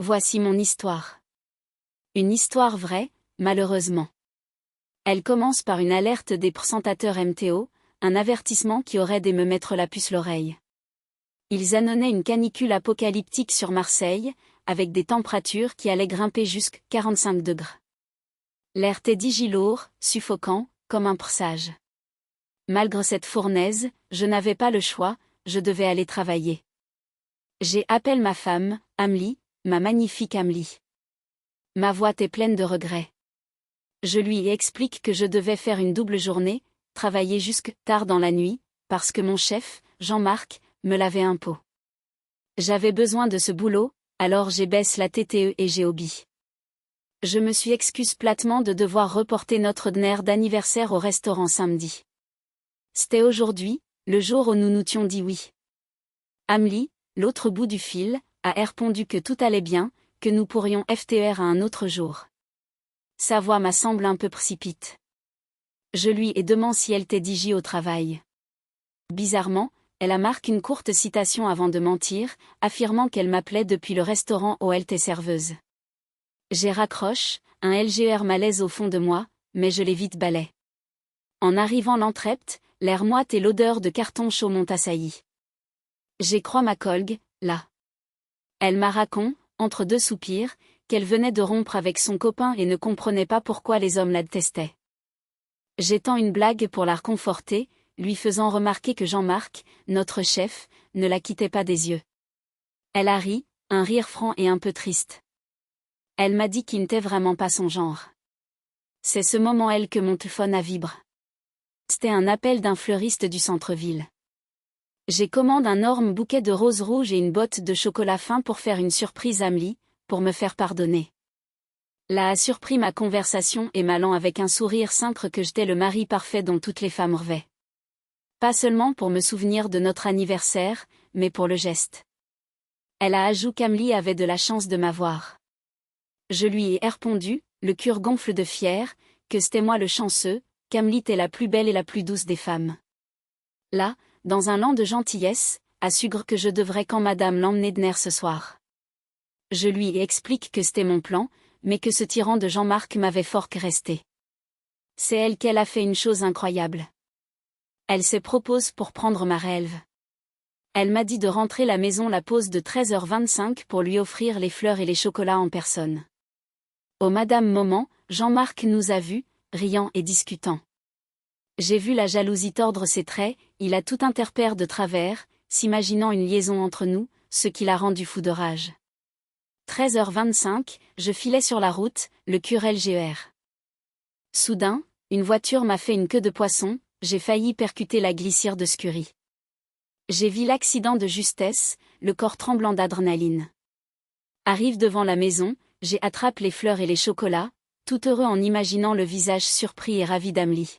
Voici mon histoire. Une histoire vraie, malheureusement. Elle commence par une alerte des présentateurs MTO, un avertissement qui aurait dû me mettre la puce l'oreille. Ils annonçaient une canicule apocalyptique sur Marseille, avec des températures qui allaient grimper jusqu'à 45 degrés. L'air était lourd, suffocant, comme un présage. Malgré cette fournaise, je n'avais pas le choix, je devais aller travailler. J'ai appelé ma femme, Amélie, ma magnifique Amélie. Ma voix est pleine de regrets. Je lui explique que je devais faire une double journée, travailler jusque tard dans la nuit, parce que mon chef, Jean-Marc, me l'avait imposé. J'avais besoin de ce boulot, alors j'ai baissé la TTE et j'ai obéi. Je me suis excuse platement de devoir reporter notre dîner d'anniversaire au restaurant samedi. C'était aujourd'hui, le jour où nous nous étions dit oui. Amélie, l'autre bout du fil, a répondu que tout allait bien, que nous pourrions FTR à un autre jour. Sa voix m'a semblé un peu précipite. Je lui ai demandé si elle était dit au travail. Bizarrement, elle a marqué une courte citation avant de mentir, affirmant qu'elle m'appelait depuis le restaurant où elle était serveuse. J'ai raccroché, un LGR malaise au fond de moi, mais je l'ai vite balayé. En arrivant l'entrepte, l'air moite et l'odeur de carton chaud m'ont assailli. J'ai croisé ma collègue, là. Elle m'a raconté, entre deux soupirs, qu'elle venait de rompre avec son copain et ne comprenait pas pourquoi les hommes la détestaient. J'étends une blague pour la réconforter, lui faisant remarquer que Jean-Marc, notre chef, ne la quittait pas des yeux. Elle a ri, un rire franc et un peu triste. Elle m'a dit qu'il n'était vraiment pas son genre. C'est ce moment que mon téléphone a vibré. C'était un appel d'un fleuriste du centre-ville. J'ai commandé un énorme bouquet de roses rouges et une botte de chocolat fin pour faire une surprise à Amélie, pour me faire pardonner. Là a surpris ma conversation et m'allant avec un sourire simple que j'étais le mari parfait dont toutes les femmes rêvaient. Pas seulement pour me souvenir de notre anniversaire, mais pour le geste. Elle a ajouté qu'Amélie avait de la chance de m'avoir. Je lui ai répondu, le cœur gonfle de fier, que c'était moi le chanceux, qu'Amélie était la plus belle et la plus douce des femmes. Là, dans un lan de gentillesse, assure que je devrais quand madame l'emmener dîner ce soir. Je lui explique que c'était mon plan, mais que ce tyran de Jean-Marc m'avait fort resté. C'est elle qu'elle a fait une chose incroyable. Elle se propose pour prendre ma rêve. Elle m'a dit de rentrer la maison la pause de 13h25 pour lui offrir les fleurs et les chocolats en personne. Au madame moment, Jean-Marc nous a vus, riant et discutant. J'ai vu la jalousie tordre ses traits, il a tout interpellé de travers, s'imaginant une liaison entre nous, ce qui l'a rendu fou de rage. 13h25, je filais sur la route, le cœur LGR. Soudain, une voiture m'a fait une queue de poisson, j'ai failli percuter la glissière de Scurie. J'ai vu l'accident de justesse, le corps tremblant d'adrénaline. Arrive devant la maison, j'ai attrapé les fleurs et les chocolats, tout heureux en imaginant le visage surpris et ravi d'Amélie.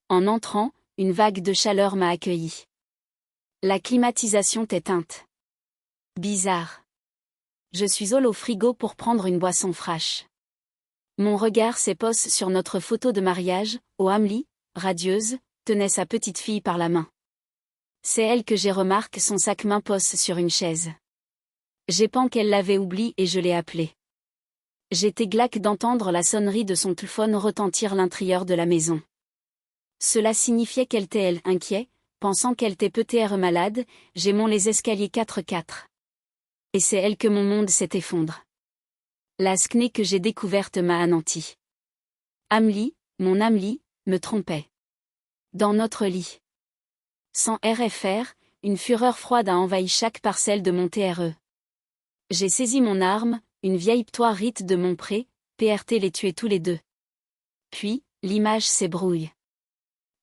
En entrant, une vague de chaleur m'a accueilli. La climatisation était éteinte. Bizarre. Je suis au frigo pour prendre une boisson fraîche. Mon regard s'épose sur notre photo de mariage, où Amélie, radieuse, tenait sa petite fille par la main. C'est elle que j'ai remarqué son sac main pose sur une chaise. J'ai pensé qu'elle l'avait oublié et je l'ai appelée. J'étais glaque d'entendre la sonnerie de son téléphone retentir à l'intérieur de la maison. Cela signifiait qu'elle était inquiet, pensant qu'elle était peut-être malade, j'ai monté les escaliers 4x4. Et c'est elle que mon monde s'est effondré. La scné que j'ai découverte m'a anéanti. Amélie, mon Amélie, me trompait. Dans notre lit. Sans RFR, une fureur froide a envahi chaque parcelle de mon TRE. J'ai saisi mon arme, une vieille ptoirite de mon pré, PRT les tuer tous les deux. Puis, l'image s'ébrouille.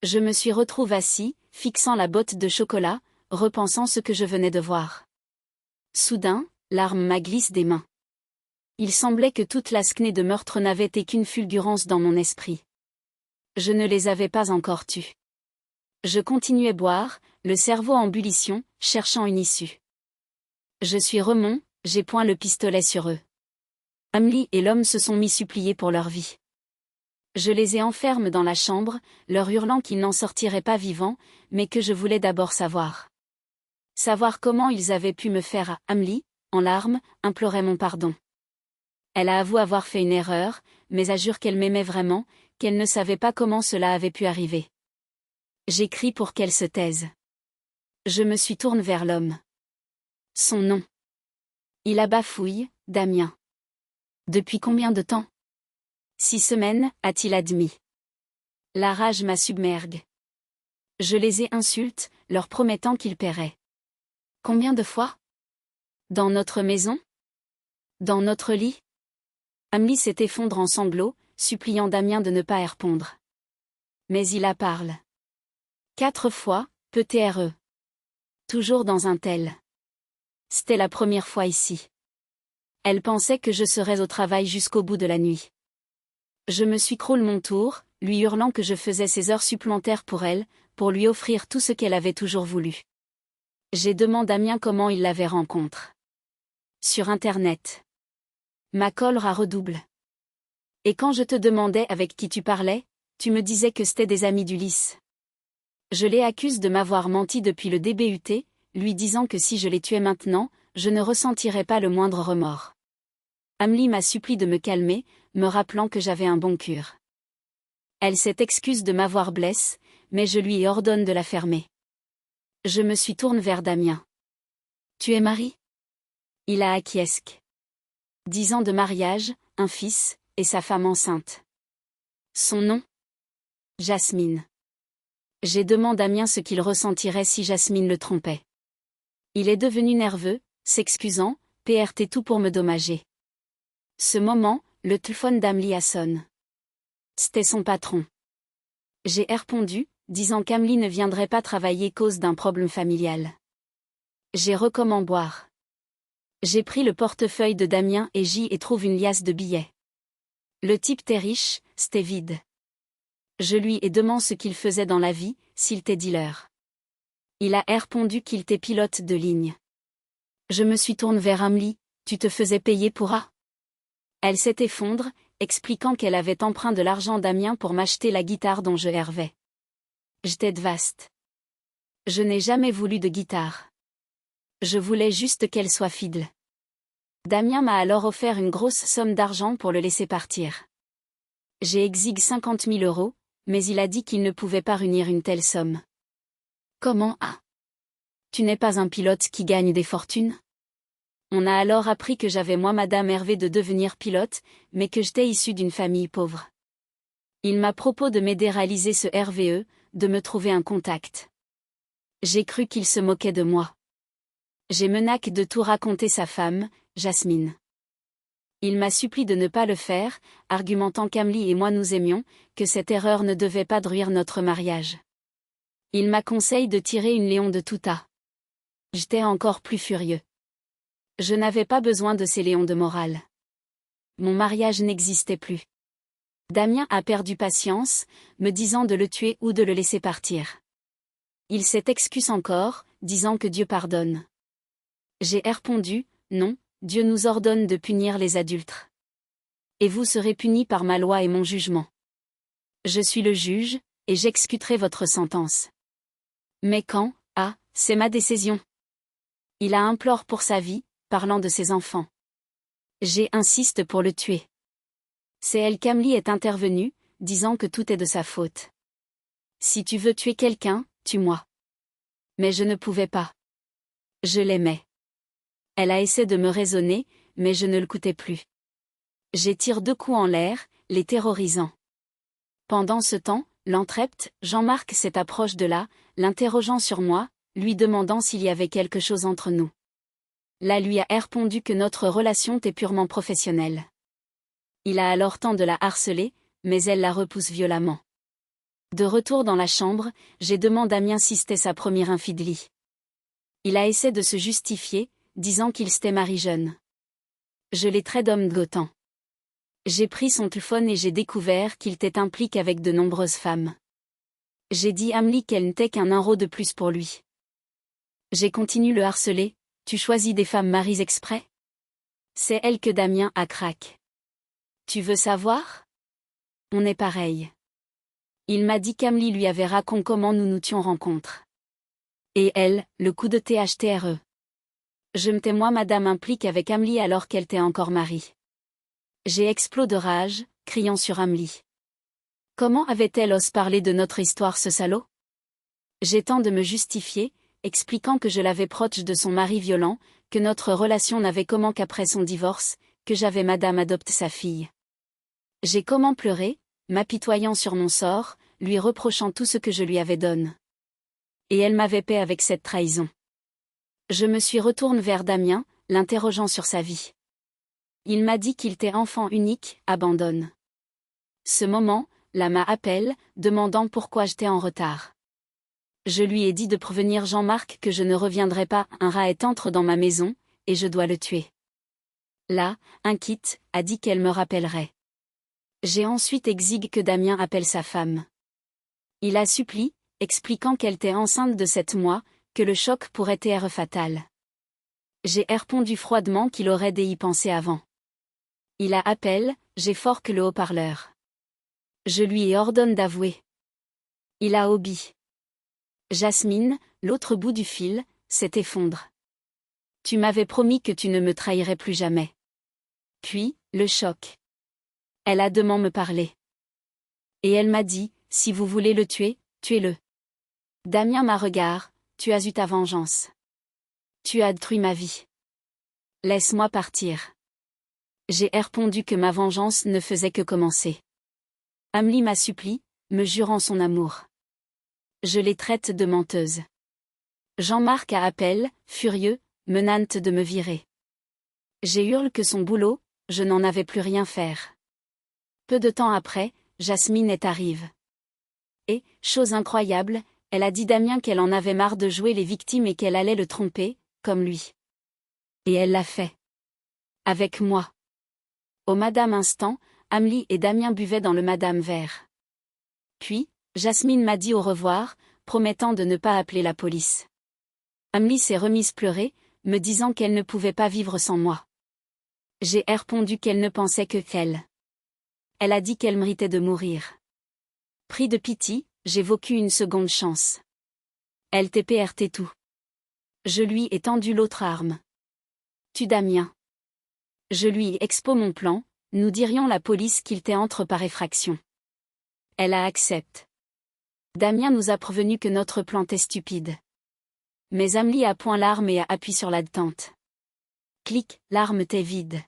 Je me suis retrouvé assis, fixant la botte de chocolat, repensant ce que je venais de voir. Soudain, l'arme m'a glissé des mains. Il semblait que toute la scné de meurtre n'avait été qu'une fulgurance dans mon esprit. Je ne les avais pas encore tués. Je continuais boire, le cerveau en ébullition, cherchant une issue. Je suis remont, j'ai point le pistolet sur eux. Amélie et l'homme se sont mis suppliés pour leur vie. Je les ai enfermés dans la chambre, leur hurlant qu'ils n'en sortiraient pas vivants, mais que je voulais d'abord savoir. Savoir comment ils avaient pu me faire à Amélie, en larmes, implorait mon pardon. Elle a avoué avoir fait une erreur, mais a juré qu'elle m'aimait vraiment, qu'elle ne savait pas comment cela avait pu arriver. J'écris pour qu'elle se taise. Je me suis tourné vers l'homme. Son nom. Il a bafouillé, Damien. Depuis combien de temps? 6 semaines, a-t-il admis. La rage m'a submergue. Je les ai insultés, leur promettant qu'ils paieraient. Combien de fois? Dans notre maison? Dans notre lit? Amélie s'est effondrée en sanglots, suppliant Damien de ne pas y répondre. Mais il a parlé. 4 fois, peut-être. Toujours dans un tel. C'était la première fois ici. Elle pensait que je serais au travail jusqu'au bout de la nuit. Je me suis croulé mon tour, lui hurlant que je faisais ses heures supplémentaires pour elle, pour lui offrir tout ce qu'elle avait toujours voulu. J'ai demandé à Damien comment il l'avait rencontré. Sur Internet. Ma colère redouble. Et quand je te demandais avec qui tu parlais, tu me disais que c'était des amis d'Ulysse. Je les accuse de m'avoir menti depuis le DBUT, lui disant que si je les tuais maintenant, je ne ressentirais pas le moindre remords. Amélie m'a supplié de me calmer, me rappelant que j'avais un bon cœur. Elle s'est excuse de m'avoir blessé, mais je lui ordonne de la fermer. Je me suis tourné vers Damien. Tu es marié? Il a acquiescé. 10 ans de mariage, un fils, et sa femme enceinte. Son nom? Jasmine. J'ai demandé à Damien ce qu'il ressentirait si Jasmine le trompait. Il est devenu nerveux, s'excusant, PRT tout pour me dommager. Ce moment, le téléphone d'Amélie a sonné. C'était son patron. J'ai répondu, disant qu'Amélie ne viendrait pas travailler cause d'un problème familial. J'ai recommandé boire. J'ai pris le portefeuille de Damien et j'y ai trouvé une liasse de billets. Le type était riche, c'était vide. Je lui ai demandé ce qu'il faisait dans la vie, s'il était dealer. Il a répondu qu'il était pilote de ligne. Je me suis tourné vers Amélie, tu te faisais payer pour A? Elle s'est effondrée, expliquant qu'elle avait emprunté de l'argent Damien pour m'acheter la guitare dont je rêvais. J'étais vaste. Je n'ai jamais voulu de guitare. Je voulais juste qu'elle soit fidèle. Damien m'a alors offert une grosse somme d'argent pour le laisser partir. J'ai exigé 50 000 euros, mais il a dit qu'il ne pouvait pas réunir une telle somme. Comment a? Tu n'es pas un pilote qui gagne des fortunes? On a alors appris que j'avais moi Madame Hervé de devenir pilote, mais que j'étais issue d'une famille pauvre. Il m'a proposé de m'aider à réaliser ce RVE, de me trouver un contact. J'ai cru qu'il se moquait de moi. J'ai menacé de tout raconter sa femme, Jasmine. Il m'a supplié de ne pas le faire, argumentant qu'Amélie et moi nous aimions, que cette erreur ne devait pas détruire notre mariage. Il m'a conseillé de tirer une léon de tout à. J'étais encore plus furieux. Je n'avais pas besoin de ces léons de morale. Mon mariage n'existait plus. Damien a perdu patience, me disant de le tuer ou de le laisser partir. Il s'est excusé encore, disant que Dieu pardonne. J'ai répondu, non, Dieu nous ordonne de punir les adultes. Et vous serez punis par ma loi et mon jugement. Je suis le juge, et j'exécuterai votre sentence. Mais quand, c'est ma décision. Il a imploré pour sa vie, parlant de ses enfants. J'ai insisté pour le tuer. C'est elle qu'Amélie est intervenue, disant que tout est de sa faute. Si tu veux tuer quelqu'un, tue-moi. Mais je ne pouvais pas. Je l'aimais. Elle a essayé de me raisonner, mais je ne l'écoutais plus. J'ai tiré 2 coups en l'air, les terrorisant. Pendant ce temps, l'entrepte, Jean-Marc s'est approché de là, l'interrogeant sur moi, lui demandant s'il y avait quelque chose entre nous. Là lui a répondu que notre relation était purement professionnelle. Il a alors tenté de la harceler, mais elle la repousse violemment. De retour dans la chambre, j'ai demandé à Damien si c'était sa première infidélie. Il a essayé de se justifier, disant qu'il s'était marié jeune. Je l'ai traité d'homme gothant. J'ai pris son téléphone et j'ai découvert qu'il était impliqué avec de nombreuses femmes. J'ai dit à Amélie qu'elle n'était qu'un euro de plus pour lui. J'ai continué le harceler, tu choisis des femmes mariées exprès? C'est elle que Damien a craqué. Tu veux savoir? On est pareil. Il m'a dit qu'Amélie lui avait raconté comment nous nous tions rencontre. Et elle, le coup de THTRE. Je me tais, moi, madame implique avec Amélie alors qu'elle t'est encore mariée. J'ai explosé de rage, criant sur Amélie. Comment avait-elle osé parler de notre histoire, ce salaud? J'ai tenté de me justifier, expliquant que je l'avais proche de son mari violent, que notre relation n'avait comment qu'après son divorce, que j'avais madame adopté sa fille. J'ai comment pleuré, m'apitoyant sur mon sort, lui reprochant tout ce que je lui avais donné. Et elle m'avait paix avec cette trahison. Je me suis retourné vers Damien, l'interrogeant sur sa vie. Il m'a dit qu'il était enfant unique, abandonne. Ce moment, là m'a appelé, demandant pourquoi j'étais en retard. Je lui ai dit de prévenir Jean-Marc que je ne reviendrai pas, un rat entre dans ma maison, et je dois le tuer. Là, inquiète, a dit qu'elle me rappellerait. J'ai ensuite exigé que Damien appelle sa femme. Il a supplié, expliquant qu'elle était enceinte de 7 mois, que le choc pourrait être fatal. J'ai répondu froidement qu'il aurait dû y penser avant. Il a appelé, j'ai fort que le haut-parleur. Je lui ai ordonné d'avouer. Il a obéi. Jasmine, l'autre bout du fil, s'est effondré. Tu m'avais promis que tu ne me trahirais plus jamais. Puis, le choc. Elle a demandé me parler. Et elle m'a dit, si vous voulez le tuer, tuez-le. Damien m'a regardé, tu as eu ta vengeance. Tu as détruit ma vie. Laisse-moi partir. J'ai répondu que ma vengeance ne faisait que commencer. Amélie m'a supplié, me jurant son amour. Je les traite de menteuses. Jean-Marc a appelé, furieux, menace de me virer. J'ai hurlé que son boulot, je n'en avais plus rien faire. Peu de temps après, Jasmine est arrivée. Et, chose incroyable, elle a dit Damien qu'elle en avait marre de jouer les victimes et qu'elle allait le tromper, comme lui. Et elle l'a fait. Avec moi. Au madame instant, Amélie et Damien buvaient dans le madame verre. Puis, Jasmine m'a dit au revoir, promettant de ne pas appeler la police. Amélie s'est remise pleurer, me disant qu'elle ne pouvait pas vivre sans moi. J'ai répondu qu'elle ne pensait que qu'elle. Elle a dit qu'elle méritait de mourir. Pris de pitié, j'ai voulu une seconde chance. Elle TPRT tout. Je lui ai tendu l'autre arme. Tu Damien. Je lui ai exposé mon plan, nous dirions la police qu'il entre par effraction. Elle a accepté. Damien nous a prévenu que notre plan était stupide. Mais Amélie a point l'arme et a appuyé sur la détente. Clic, l'arme était vide.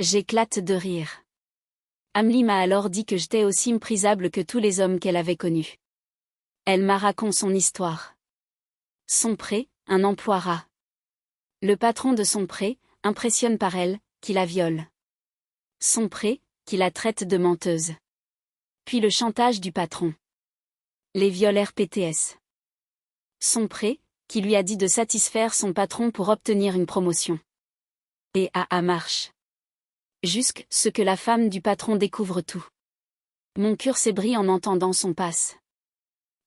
J'éclate de rire. Amélie m'a alors dit que j'étais aussi méprisable que tous les hommes qu'elle avait connus. Elle m'a raconté son histoire. Son pré, un emploi rat. Le patron de son pré, impressionne par elle, qui la viole. Son pré, qui la traite de menteuse. Puis le chantage du patron. Les viols RPTS. Son pré, qui lui a dit de satisfaire son patron pour obtenir une promotion. Et à marche. Jusque ce que la femme du patron découvre tout. Mon cœur s'ébrit en entendant son passe.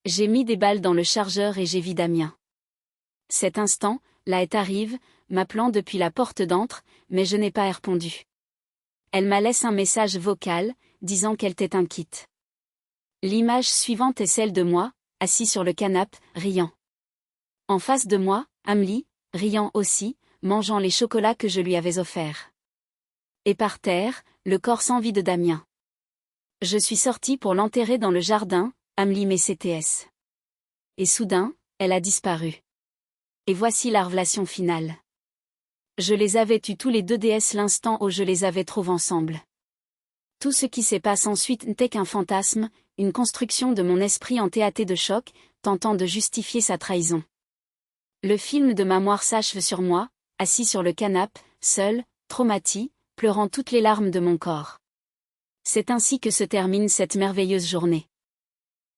J'ai mis des balles dans le chargeur et j'ai vu Damien. Cet instant, là est arrive, m'appelant depuis la porte d'entre, mais je n'ai pas répondu. Elle m'a laissé un message vocal, disant qu'elle était inquiète. L'image suivante est celle de moi, assis sur le canapé, riant. En face de moi, Amélie, riant aussi, mangeant les chocolats que je lui avais offerts. Et par terre, le corps sans vie de Damien. Je suis sortie pour l'enterrer dans le jardin, Amélie mes CTS. Et soudain, elle a disparu. Et voici la révélation finale. Je les avais tués tous les deux DS l'instant où je les avais trouvés ensemble. Tout ce qui s'est passé ensuite n'était qu'un fantasme, une construction de mon esprit en théâtre de choc, tentant de justifier sa trahison. Le film de ma mémoire s'achève sur moi, assis sur le canapé, seul, traumatisé, pleurant toutes les larmes de mon corps. C'est ainsi que se termine cette merveilleuse journée.